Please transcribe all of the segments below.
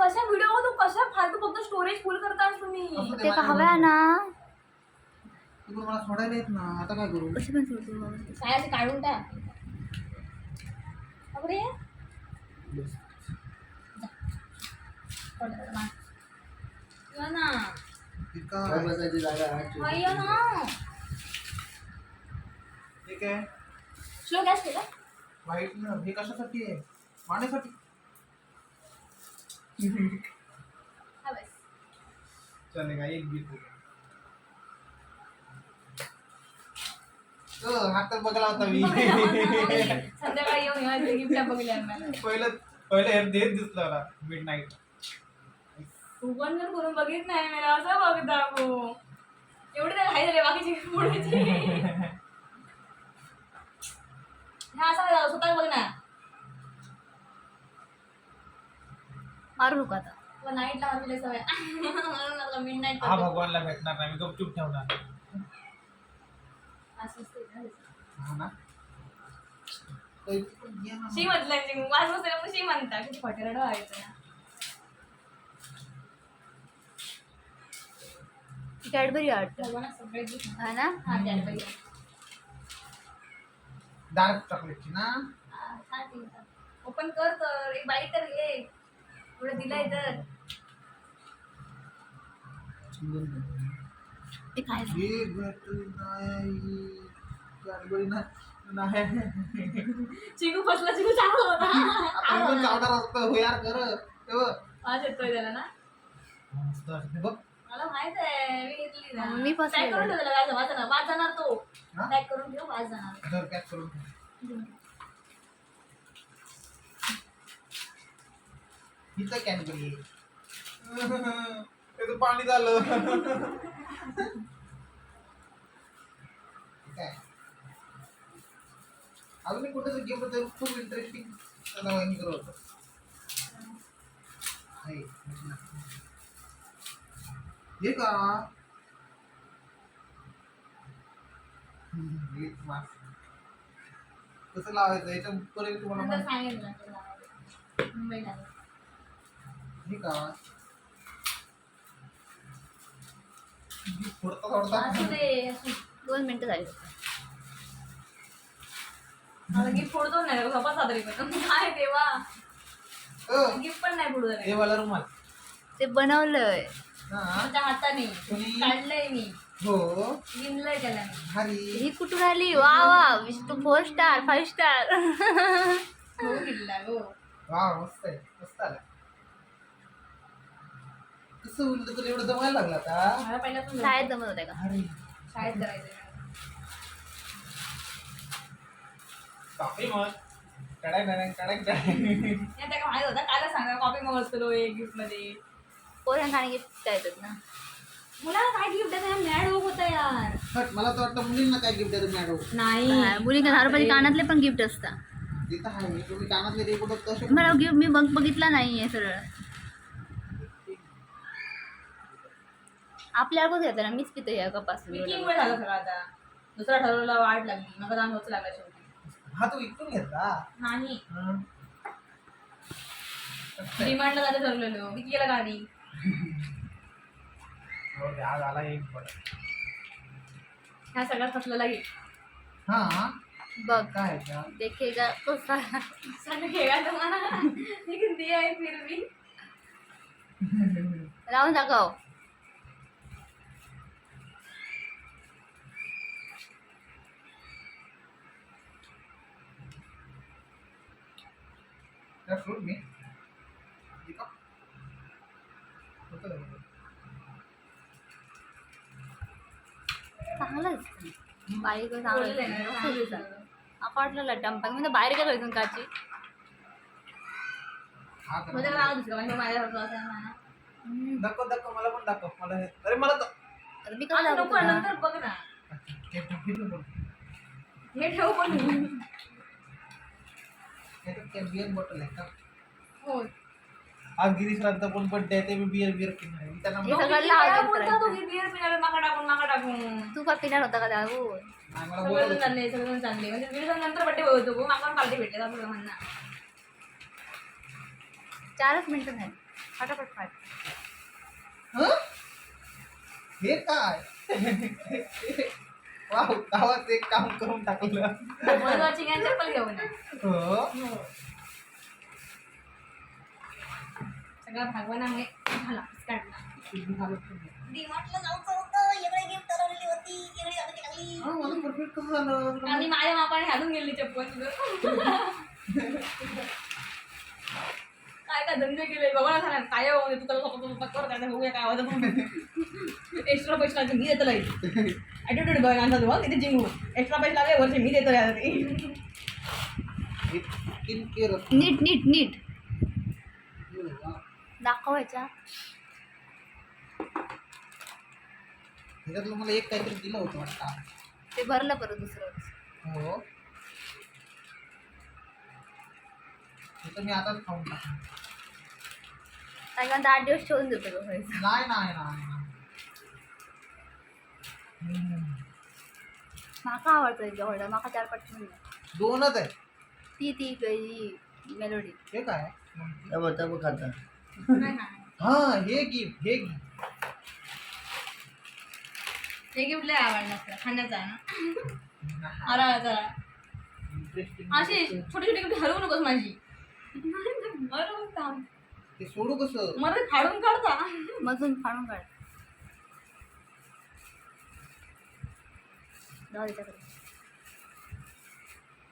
कशा व्हिडिओ तू कशा फालतू फक्त स्टोरेज फुल करतास तुम्ही. असं ते का हवंय ना तू पण मला सोडायला येत ना, आता काय करू? कशी पण सोडतो काय असं काढून टाक. अरे या ना काय बसायची जागा आहे? या ना. ठीक आहे. स्लो गॅस केला. वाईट ना, हे कशासाठी आहे? पाण्यासाठी. हा बस. चलेगा, एक बीट हो गया. हातात बघला होता मी. संध्याकाळी येऊन गिफ्ट बघल्या मला. पहिलं हे देत दिसलं मला मिड नाईट. तू पण जर करून बघित नाही मला असं बघता हो. एवढे तर हाय झाले बाकीचे पुढेचे. हा असं स्वतः बघ ना. मारू नका आता नाईटला मारले सवय. मिड नाईट हा भगवानला भेटणार नाही, मी गपचूप ठेवणार. असं असते ना. हा ना. शी म्हटलं वाज बसल्या मग शी म्हणता किती फटेरड व्हायचं ना. कॅडबरी वाटतं बघा ना सगळे gift. हा ना हा Cadbury. डार्क चॉकलेटची ना. ओपन कर तर एक बाईट तर घे. थोडं दिलंय तर ते काय हे भेटू नाही. कॅडबरी नाही. चिकू फसला चिकू चांगला होता. आपण पण चावणार असतं हो यार, कर तेव्हा. आज येतोय त्याला ना. मस्त असते बघ. मला माहित आहे मी घेतली ना. मी फसले. पॅक करून ठेव त्याला. वाज जाणार तो. हा? पॅक करून ठेव वाज जाणार. घर पॅक करून ठेव. इथं कॅडबरी. त्याचं पाणी झालं. काय अजून एक कुठेच गेम होतं खूप इंटरेस्टिंग. त्याला वहिनी करत होतं. हे का कसं लावायचं याच्यापर्यंत तुम्हाला नंतर माहिती- सांगेल ना तुला. मुंबईला. हे का फोडता फोडता असू दे असू दे. 2 मिनिटं झाली मला गिफ्ट फोडतो नाही झोपा सादरी पण काय देवा. गिफ्ट पण नाही फोडू झाले. हे वाला रुमाल. ते बनवलंय हा माझ्या हाताने तुम्ही- काढलंय मी. हो विणलंय त्याला मी. भारी. ही कुठून आली वा वा विष्णू 4 स्टार 5 स्टार हो घेतला हो. वा मस्त आहे, मस्त आला. कसं उलट तुला एवढं जमायला लागला का? मला पहिल्यापासून शाळेत जमत होत्या का भारी. शाळेत करायचं. कॉफी मग कडक कडक कडक कडक. त्या काय माहित होता काल सांगा कॉपी मागवतो गिफ्ट मध्ये. पोरांना आणि गिफ्ट द्यायचं ना मुलाला काय गिफ्ट द्यायचं मॅड होत होता यार. हट, मला तर वाटतं मुलींना काय गिफ्ट देतो मॅडम. नाही मुलींच्या 10 रुपयाचे कानातले पण गिफ्ट असतात. तिथं आहे मी, तुम्ही कानातले ते कुठं कसे मला गिफ्ट मी बघितला नाहीये सरळ आपल्याला कसं येतं ना मीच पितो या कपासून मीटिंग मुळे झालं सगळं आता. दुसरा ठरवला वाट लागली मग जाऊन होच लागला शेवटी. हा तू इथून घेतला. नाही हं. डिमांडला जायचं ठरलेलो मी केलं गाडी. हो दे, आज आला एक बरं. ह्या सगळ्यात फसलेला गिफ्ट. हा बघ काय का देखेगा तो सारा सांग खेळायला मला लेकिन दिया है फिर भी. लावून दाखव त्या फ्रूट मी ठीक आहे. होतं का? चांगलंच बारीक बोलले ना, चांगलं चांगलं. वाटलं टंपक म्हणजे बाहेर काय करायचं काची हा का? म्हणजे नाव दुसरं म्हणजे माझ्यासारखं असं आहे ना. दाखव दाखव मला पण दाखव. मला हे अरे मला तर अरे मी आणि काय नको नंतर बघ ना. हे ठेव बघ. हे ठेव पण. हे तर काय बियर बॉटल आहे का? हो आज गिरीश रांचा पण बर्थडे आहे, ते मी बियर पिणार आहे. त्यांना हे म्हणलं, सगळं किती लावायचं वेळा बोलतो करायचं. तू की बिअर पिणार माका टाकून. तू का पिणार होता का दारू नाही, मला सगळेजण बोलायचं. चालले सगळेजण चालले म्हणजे दीड नंतर बड्डे होतो माका पार्टी भेटले आपलं म्हणणं. 4च मिनिटं झाली फटाफट फाट. हं? हे काय वाव गावात एक काम करून टाकलं. महत्वाची काय चप्पल घेऊन ये. हो सगळा भागवान आहे झाला काढला. डीमार्टला जायचं होतं, एवढे गिफ्ट ठरवलेली होती, एवढी ऑर्डर लागली. हा, मला परफेक्ट कसं झालं आणि माझ्या मापाने घालून गेली चप्पल तुझं. काय काय धंदे केले बघा झाला काय हो तू कर काय बघूया काय आवाज एक्स्ट्रा पैसे लागले मी देतो ॲटिट्यूड बघ आणता तू किती जिंकू एक्स्ट्रा पैसे लागले वरचे मी देतो यार स्किन केअर नीट नीट नीट दाखवायच्या. त्याच्यातलं मला एक काहीतरी दिलं होतं वाटतं. ते भरलं परत दुसरं. हो हे तर मी आताच खाऊन टाकणार. काय म्हणता 8 दिवस ठेवून देतो बघायचं. नाही नाही नाही माका आवडतं इथे ऑर्डर माका 4-5 म्हणून दोनच आहे. ती मेलोडी. हे काय नाही नाही हा हे गिफ्ट हे गिफ्ट लय आवडलं असतं खाण्याचं आहे ना अरा जरा इंटरेस्टिंग. अशी छोटी छोटी गिफ्ट हरवू नकोस माझी मरून काम ते सोडू कसं मरण फाडून काढता मधून फाडून काढ. जाऊ दे त्याकडे.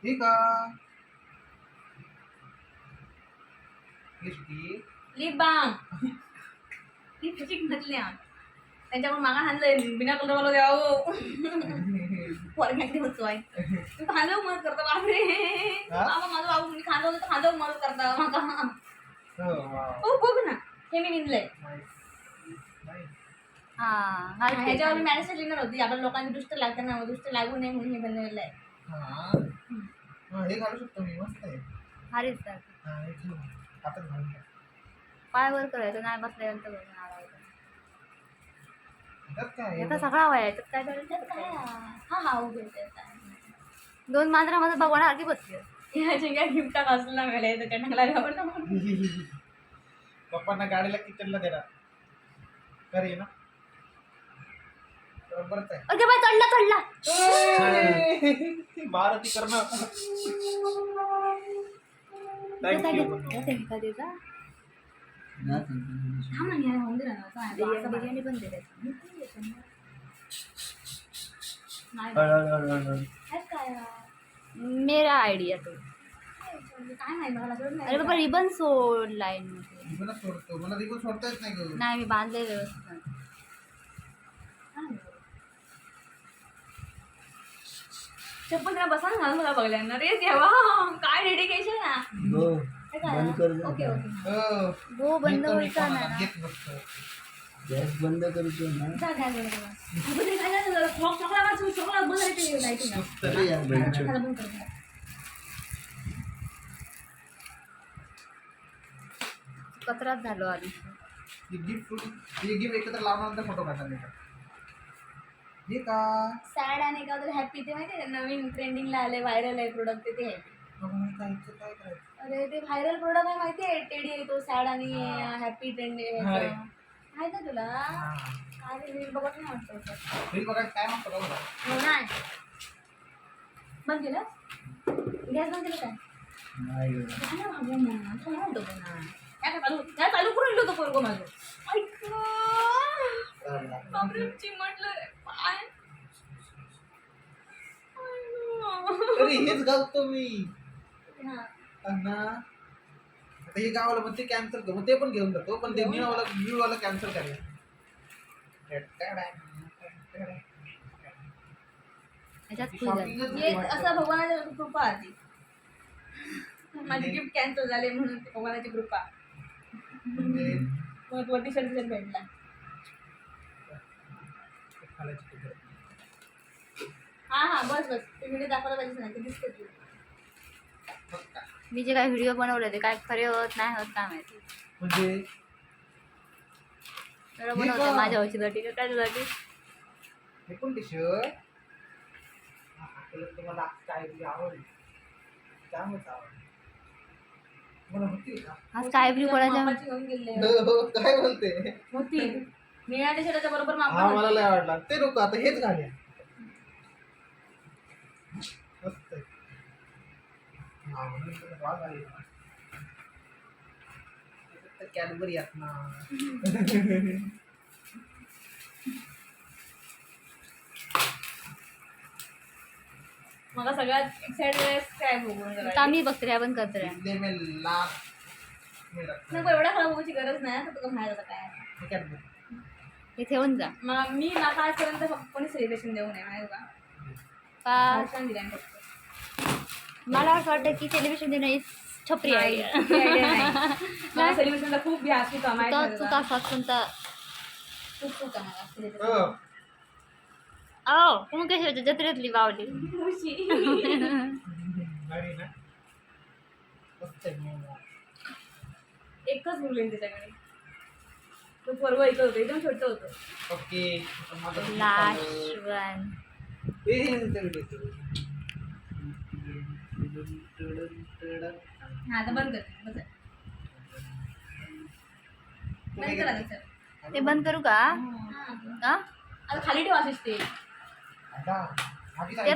हे का गिफ्टी लिप बाम लिपस्टिक म्हटल्या त्यांच्याकडून मागा हाणलंय बिना कलर वाला द्यावं फॉर्मॅटली होतो आहे तू खांदव मदत करता बापरे बाबा माझं बाबू मी खांदव तर खांदव मदत करता माका हो बघ ना हे मी निघलंय हा ह्याच्यावर मी मॅनेज लिहिणार होती आपल्या लोकांनी दुष्ट लागतं ना दुष्ट लागू नये म्हणून हे बनवलेलं आहे हे घालू शकतो मी मस्त आहे. भारीच तर. हा, हे ठेव. हातात घालून टाक. पाय वर करायचं नाही बसल्यानंतर त्यात काय आता सगळा वय आहे काय त्यात काय करायचं. हा हा उभे त्यात 2 मांजरामध्ये भगवान बसले. ह्याची काय गिफ्ट असलं ना मला त्याच्या टाकला पप्पांना गाडीला किचनला देणार करे ना बरोबरच आहे. ओके बाय चढला भारती करणं थँक्यू. बिर्याणी पण दे मेरा आयडिया तो. काय नाही मला अरे बाबा रिबन सोड लाईन रिबनच सोडतो मला रिबन सोडता येत नाही ग. नाही मी बांधले व्यवस्थित. चप्पल त्याला बसा ना मला बघल्यानं रे देवा काय डेडिकेशन ना ओके ओके हो बंद मी व्हायचा कोणाला ना. घेत नसतो. गॅस बंद करतो ना. जा काय बरं आपण ते काय झालं क्लॉक चॉकला वाचून चॉकला बंद राहते लाईटिंग अरे यार बेंच. त्याला बंद कर कचराच झालो आधी. ही गिफ्ट एकत्र लावल्यानंतर फोटो काढणार. हे का सॅड आणि का तर हॅपी ते माहिती आहे नवीन ट्रेंडिंगला आले व्हायरल आहे प्रोडक्ट ते हॅपी काय करायचं अरे ते व्हायरल प्रोडक्ट आहे माहिती आहे टेडी आहे तो सॅड आणि हॅपी ट्रेंड हा रे. माहिती आहे तुला काय रे रील बघत नाही वाटतं रील बघा काय म्हणतो बघा. हो नाही बंद केलं गॅस बंद केलं काय नाही गं. काय भाऊ म्हणा तो म्हणतो ना काय चालू करून होतं पोरगो माझं ऐक बापरे चिमटलं पाय अरे हेच घालतो मी हा अण्णा आता हे गावाला मग ते कॅन्सल कर मग ते पण घेऊन जातो पण ते न्यूवाला कॅन्सल करूया. ह्याच्यात खुश झाली. हे असं भगवानाची कृपा आली माझी गिफ्ट कॅन्सल झाले म्हणून ते भगवानाची कृपा म्हणजे मग वरती सर्टिफिकेट भेटला खालायची पद्धत. हा हा बस बस ते व्हिडिओ दाखवला पाहिजे ना ते दिसते तुला बघ का. मी जे काही व्हिडिओ बनवले ते काय खरे होत नाही होत काय माहिती. म्हणजे तर बनवते माझ्या औषधासाठी का काय तुझ्यासाठी. हे पण टी शर्ट तुम्हाला काय आवडेल त्यामुळेच आवडेल. मला होती का? हा स्काय ब्ल्यू कलरचा मापाची घेऊन गेले हो, काय बोलते होती निळ्या टी शर्टाच्या बरोबर माप हा मला लय आवडला ते नको आता हेच घालूया मस्त आहे. हा, म्हणून तर वाज आली. त्याच्यात तर कॅडबरी आहेत ना मला सगळ्यात एक्साइटेड काय बघून जरा. आता आम्ही बघतो आपण करतो रे. इसलिए मैं लाख में रखता नको एवढ्या खराब बघूची गरज नाही तर तुला बाहेर काय हूँ. कॅडबरी हे ठेवून जा मी माका आजपर्यंत कोणी सेलिब्रेशन देऊ नये माहिती का का हर्षाने दिलाय फक्त मला असं वाटतं की सेलिब्रेशन देणं ही छपरी आहे मला सेलिब्रेशनला खूप भ्यास होता माहिती चुका असतात कोणता खूप चुका मला हो. celebration. आओ कोण कशी होती जत्रेतली बावली खुशी. भारी ना मस्त आहे मग. एकच मुलं आहे त्याच्याकडे तो पर्व एकच होतं एकदम छोटं होतं ओके आता माझं किती लास्ट चाललं? वन हे नंतर देतो. हा आता बंद कर बस. बंद करा ना, सर. ते बंद करू का हा. हा? आता खाली ठेवा ते आता आधी ते